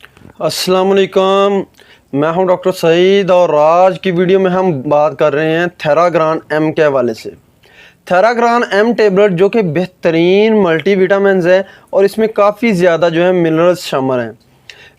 अस्सलाम वालेकुम, मैं हूं डॉक्टर सईद और आज की वीडियो में हम बात कर रहे हैं थेराग्रान एम के हवाले से। थेराग्रान एम टेबलेट जो कि बेहतरीन मल्टीविटामिन्स है और इसमें काफ़ी ज़्यादा जो है मिनरल्स शामिल हैं।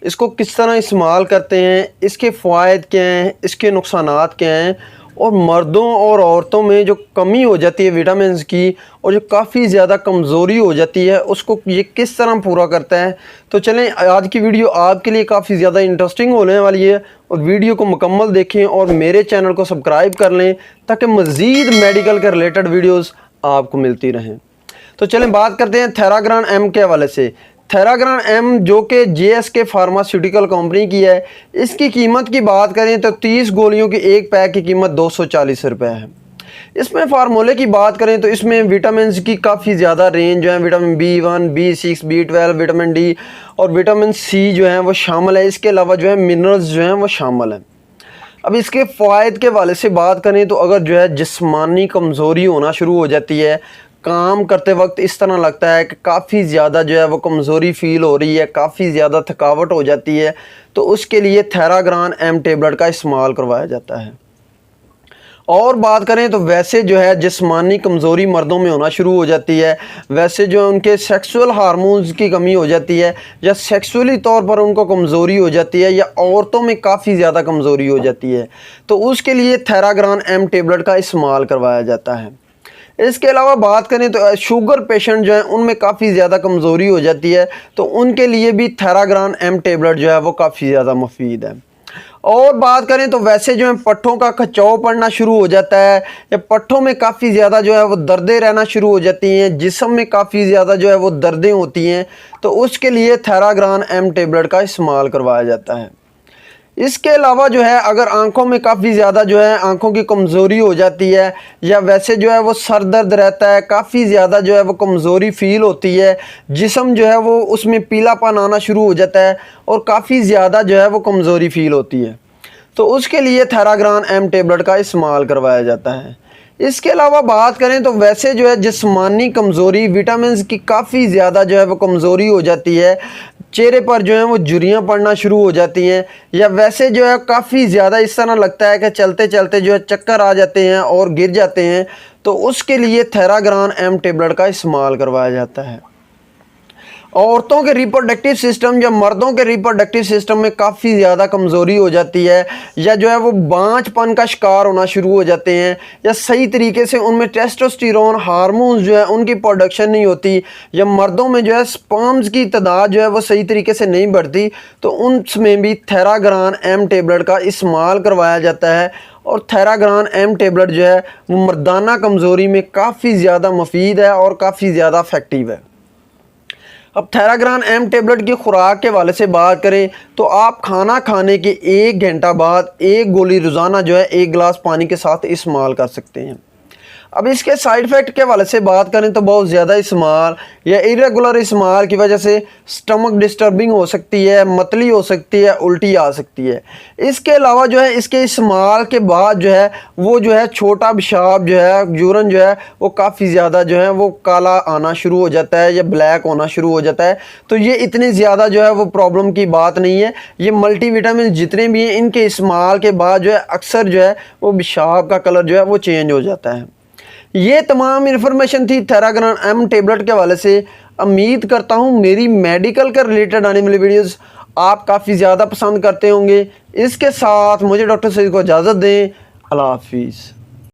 इसको किस तरह इस्तेमाल करते हैं, इसके फ़ायदे क्या हैं, इसके नुकसानात क्या हैं और मर्दों और औरतों में जो कमी हो जाती है विटामिन्स की और जो काफ़ी ज़्यादा कमज़ोरी हो जाती है उसको ये किस तरह पूरा करता है। तो चलें, आज की वीडियो आपके लिए काफ़ी ज़्यादा इंटरेस्टिंग होने वाली है और वीडियो को मुकम्मल देखें और मेरे चैनल को सब्सक्राइब कर लें ताकि मज़ीद मेडिकल के रिलेटेड वीडियोज़ आपको मिलती रहें। तो चलें बात करते हैं थेराग्रान एम के हवाले से। थेराग्रान एम जो कि JSK फार्मास्यूटिकल कंपनी की है, इसकी कीमत की बात करें तो 30 गोलियों की एक पैक की कीमत 240 रुपये है। इसमें फार्मूले की बात करें तो इसमें विटामिन की काफ़ी ज़्यादा रेंज जो है, vitamin B1, B6, B12, vitamin D और विटामिन C जो है वो शामिल है। इसके अलावा जो है मिनरल्स जो हैं वो शामिल हैं। अब इसके फ़ायदे के हवाले से बात करें तो अगर जो है जिस्मानी कमज़ोरी होना शुरू हो जाती है, काम करते वक्त इस तरह लगता है कि काफ़ी ज़्यादा जो है वो कमज़ोरी फ़ील हो रही है, काफ़ी ज़्यादा थकावट हो जाती है, तो उसके लिए थेराग्रान एम टेबलेट का इस्तेमाल करवाया जाता है। और बात करें तो वैसे जो है जिस्मानी कमज़ोरी मर्दों में होना शुरू हो जाती है, वैसे जो उनके सेक्सुअल हार्मोन्स की कमी हो जाती है या सेक्सुअली तौर पर उनको कमज़ोरी हो जाती है या औरतों में काफ़ी ज़्यादा कमज़ोरी हो जाती है, तो उसके लिए थेराग्रान एम टेबलेट का इस्तेमाल करवाया जाता है। इसके अलावा बात करें तो शुगर पेशेंट जो है उनमें काफ़ी ज़्यादा कमज़ोरी हो जाती है, तो उनके लिए भी थेराग्रान एम टेबलेट जो है वो काफ़ी ज़्यादा मुफीद है। और बात करें तो वैसे जो है पट्ठों का खिंचाव पड़ना शुरू हो जाता है या पट्ठों में काफ़ी ज़्यादा जो है वो दर्दें रहना शुरू हो जाती हैं, जिस्म में काफ़ी ज़्यादा जो है वो दर्दें होती हैं, तो उसके लिए थेराग्रान एम टेबलेट का इस्तेमाल करवाया जाता है। इसके अलावा जो है अगर आंखों में काफ़ी ज़्यादा जो है आंखों की कमज़ोरी हो जाती है या वैसे जो है वो सर दर्द रहता है, काफ़ी ज़्यादा जो है वो कमज़ोरी फ़ील होती है, जिस्म जो है वो उसमें पीलापन आना शुरू हो जाता है और काफ़ी ज़्यादा जो है वो कमज़ोरी फ़ील होती है, तो उसके लिए थेराग्रान एम टेबलेट का इस्तेमाल करवाया जाता है। इसके अलावा बात करें तो वैसे जो है जिस्मानी कमज़ोरी, विटामिन्स की काफ़ी ज़्यादा जो है वो कमज़ोरी हो जाती है, चेहरे पर जो है वो झुर्रियाँ पड़ना शुरू हो जाती हैं या वैसे जो है काफ़ी ज़्यादा इस तरह लगता है कि चलते चलते जो है चक्कर आ जाते हैं और गिर जाते हैं, तो उसके लिए थेराग्रान एम टेबलेट का इस्तेमाल करवाया जाता है। औरतों के रिप्रोडक्टिव सिस्टम या मर्दों के रिप्रोडक्टिव सिस्टम में काफ़ी ज़्यादा कमज़ोरी हो जाती है या जो है वो बांझपन का शिकार होना शुरू हो जाते हैं या सही तरीके से उनमें टेस्टोस्टेरोन हार्मोन्स जो है उनकी प्रोडक्शन नहीं होती या मर्दों में जो है स्पर्म्स की तादाद जो है वो सही तरीके से नहीं बढ़ती, तो उनमें भी थेराग्रान एम टेबलेट का इस्तेमाल करवाया जाता है। और थेराग्रान एम टेबलेट जो है वो मर्दाना कमज़ोरी में काफ़ी ज़्यादा मुफीद है और काफ़ी ज़्यादा इफ़ेक्टिव है। अब थेराग्रान एम टेबलेट की खुराक के हवाले से बात करें तो आप खाना खाने के 1 घंटा बाद एक गोली रोज़ाना जो है 1 गिलास पानी के साथ इस्तेमाल कर सकते हैं। अब इसके साइड इफ़ेक्ट के हवाले से बात करें तो बहुत ज़्यादा इस्तेमाल या इरेगुलर इस्तेमाल की वजह से स्टमक डिस्टर्बिंग हो सकती है, मतली हो सकती है, उल्टी आ सकती है। इसके अलावा जो है इसके इस्तेमाल के बाद जो है वो जो है छोटा पेशाब जो है, यूरिन जो है वो काफ़ी ज़्यादा जो है वो काला आना शुरू हो जाता है या ब्लैक होना शुरू हो जाता है, तो ये इतनी ज़्यादा जो है वो प्रॉब्लम की बात नहीं है। ये मल्टीविटामिन जितने भी हैं इनके इस्तेमाल के बाद जो है अक्सर जो है वो पेशाब का कलर जो है वो चेंज हो जाता है। ये तमाम इन्फॉर्मेशन थी थेराग्रान एम टेबलेट के हवाले से। उम्मीद करता हूँ मेरी मेडिकल के रिलेटेड आने वाली वीडियोस आप काफ़ी ज़्यादा पसंद करते होंगे। इसके साथ मुझे डॉक्टर सईद को इजाज़त दें। अल्लाह हाफिज़।